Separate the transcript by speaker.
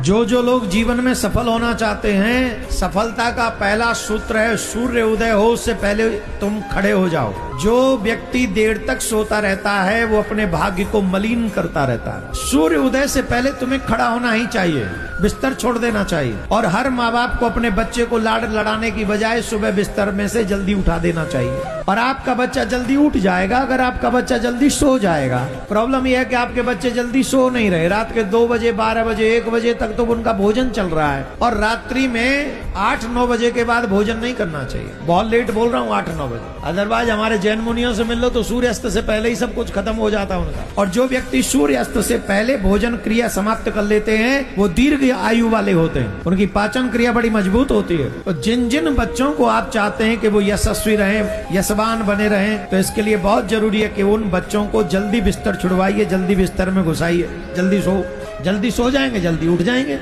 Speaker 1: जो जो लोग जीवन में सफल होना चाहते हैं, सफलता का पहला सूत्र है सूर्य उदय हो उससे पहले तुम खड़े हो जाओ। जो व्यक्ति देर तक सोता रहता है वो अपने भाग्य को मलिन करता रहता है। सूर्य उदय से पहले तुम्हें खड़ा होना ही चाहिए, बिस्तर छोड़ देना चाहिए। और हर माँ बाप को अपने बच्चे को लाड लड़ाने की बजाय सुबह बिस्तर में से जल्दी उठा देना चाहिए। और आपका बच्चा जल्दी उठ जाएगा अगर आपका बच्चा जल्दी सो जाएगा। प्रॉब्लम यह है कि आपके बच्चे जल्दी सो नहीं रहे। रात के 2 बजे 12 बजे 1 बजे तक तो उनका भोजन चल रहा है और रात्रि में 8-9 बजे के बाद भोजन नहीं करना चाहिए। बहुत लेट बोल रहा हूँ, 8-9 बजे। अदरवाइज हमारे जैन मुनियों से मिल लो तो सूर्यास्त से पहले ही सब कुछ खत्म हो जाता है उनका। और जो व्यक्ति सूर्यास्त से पहले भोजन क्रिया समाप्त कर लेते हैं वो दीर्घ आयु वाले होते हैं, उनकी पाचन क्रिया बड़ी मजबूत होती है। तो जिन जिन बच्चों को आप चाहते हैं कि वो यशस्वी रहें, यशवान बने रहें, तो इसके लिए बहुत जरूरी है कि उन बच्चों को जल्दी बिस्तर छुड़वाइए, जल्दी बिस्तर में घुसाइए। जल्दी सो जाएंगे, जल्दी उठ जाएंगे।